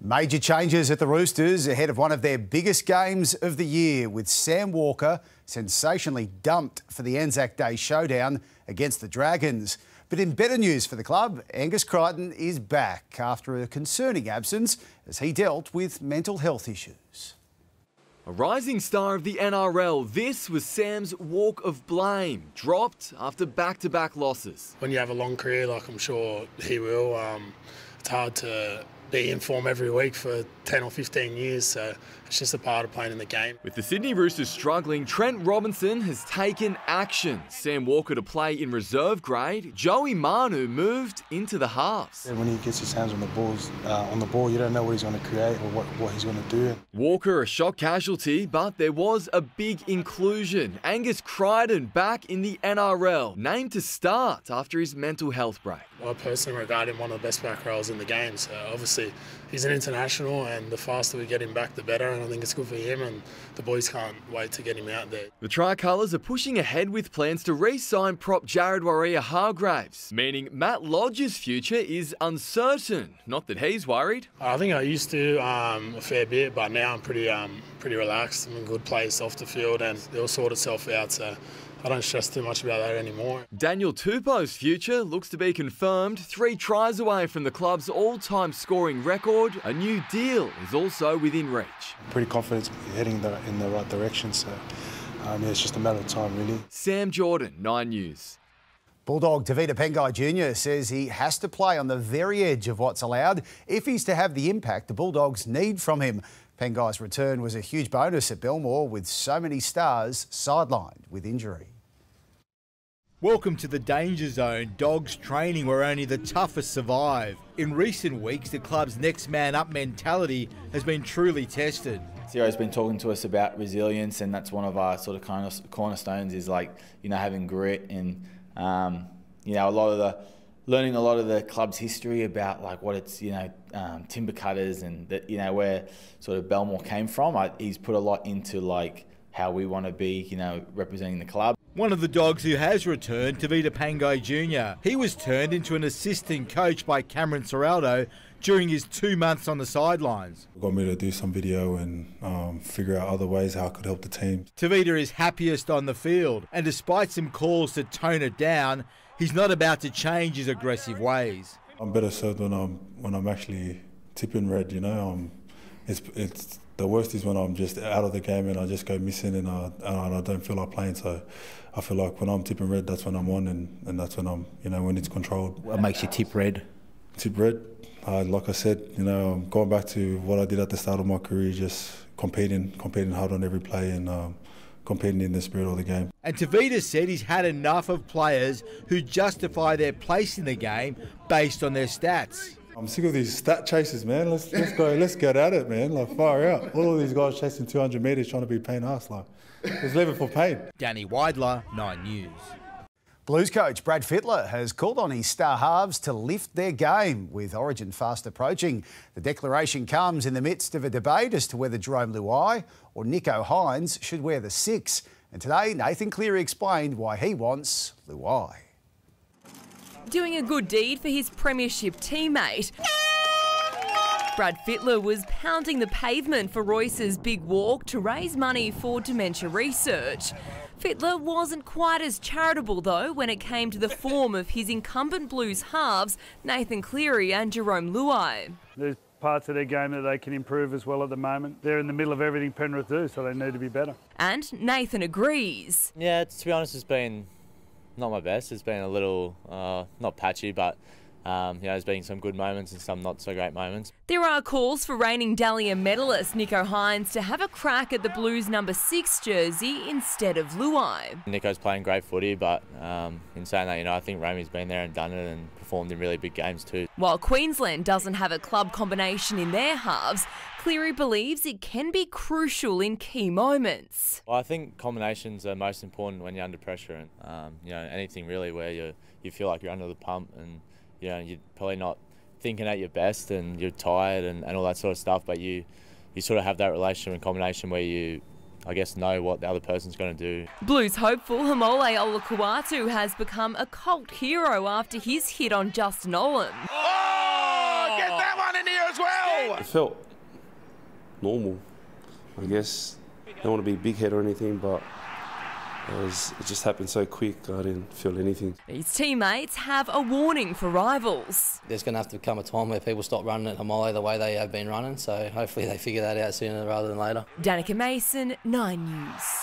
Major changes at the Roosters ahead of one of their biggest games of the year, with Sam Walker sensationally dumped for the Anzac Day showdown against the Dragons. But in better news for the club, Angus Crichton is back after a concerning absence as he dealt with mental health issues. A rising star of the NRL, this was Sam's walk of blame, dropped after back-to-back losses. When you have a long career, like I'm sure he will, it's hard to be in form every week for 10 or 15 years, so it's just a part of playing in the game. With the Sydney Roosters struggling, Trent Robinson has taken action. Sam Walker to play in reserve grade. Joey Manu moved into the halves. When he gets his hands on the ball, you don't know what he's going to create or what he's going to do. Walker a shock casualty, but there was a big inclusion. Angus Crichton back in the NRL, named to start after his mental health break. I personally regard him one of the best back rows in the game, so obviously he's an international, and the faster we get him back, the better, and I think it's good for him, and the boys can't wait to get him out there. The Tricolours are pushing ahead with plans to re-sign prop Jared Warrior-Hargraves, meaning Matt Lodge's future is uncertain. Not that he's worried. I think I used to a fair bit, but now I'm pretty relaxed. I'm in a good place off the field, and it'll sort itself out, so I don't stress too much about that anymore. Daniel Tupou's future looks to be confirmed. 3 tries away from the club's all-time scoring record. A new deal is also within reach. Pretty confident heading in the right direction, so yeah, it's just a matter of time, really. Sam Jordan, 9 News. Bulldog Tevita Pangai Jr. says he has to play on the very edge of what's allowed if he's to have the impact the Bulldogs need from him. Pangai's return was a huge bonus at Belmore, with so many stars sidelined with injury. Welcome to the danger zone, Dogs training where only the toughest survive. In recent weeks, the club's next man up mentality has been truly tested. Ciro's been talking to us about resilience, and that's one of our sort of cornerstones is, like, having grit and, learning a lot of the club's history about, like, what it's, timber cutters and that, where sort of Belmore came from. He's put a lot into, like, how we want to be, representing the club. One of the Dogs who has returned, Tevita Pangai Jr. He was turned into an assistant coach by Cameron Ciraldo during his 2 months on the sidelines. Got me to do some video and figure out other ways how I could help the team. Tevita is happiest on the field, and despite some calls to tone it down, he's not about to change his aggressive ways. I'm better served when I'm actually tipping red. It's the worst is when I'm just out of the game and I just go missing and I don't feel like playing. So I feel like when I'm tipping red, that's when I'm on, and that's when I'm, when it's controlled. What makes you tip red? Tip red, like I said, I'm going back to what I did at the start of my career, just competing hard on every play and competing in the spirit of the game. And Tevita said he's had enough of players who justify their place in the game based on their stats. I'm sick of these stat chases, man. Let's go. Let's get at it, man. Like, far out. All of these guys chasing 200 metres trying to be paying us. Like, let's leave it for pain. Danny Weidler, 9 News. Blues coach Brad Fittler has called on his star halves to lift their game with Origin fast approaching. The declaration comes in the midst of a debate as to whether Jerome Luai or Nicho Hynes should wear the 6. And today, Nathan Cleary explained why he wants Luai. Doing a good deed for his premiership teammate. Brad Fittler was pounding the pavement for Royce's big walk to raise money for dementia research. Fittler wasn't quite as charitable, though, when it came to the form of his incumbent Blues halves, Nathan Cleary and Jerome Luai. There's parts of their game that they can improve as well at the moment. They're in the middle of everything Penrith do, so they need to be better. And Nathan agrees. Yeah, to be honest, it's been not my best. It's been a little, not patchy, but there's been some good moments and some not so great moments. There are calls for reigning Dahlia medalist Nicho Hynes to have a crack at the Blues number 6 jersey instead of Luai. Nicho's playing great footy, but in saying that, I think Romy's been there and done it and performed in really big games too. While Queensland doesn't have a club combination in their halves, Cleary believes it can be crucial in key moments. Well, I think combinations are most important when you're under pressure, and anything really where you feel like you're under the pump and you're probably not thinking at your best and you're tired and all that sort of stuff, but you sort of have that relationship and combination where you, I guess, know what the other person's going to do. Blues hopeful Hamole Olakuatu has become a cult hero after his hit on Justin Olam. Oh, get that one in here as well! It felt normal, I guess. Don't want to be a big head or anything, but it just happened so quick, I didn't feel anything. His teammates have a warning for rivals. There's going to have to come a time where people stop running at Hamole the way they have been running, so hopefully they figure that out sooner rather than later. Danica Mason, 9 News.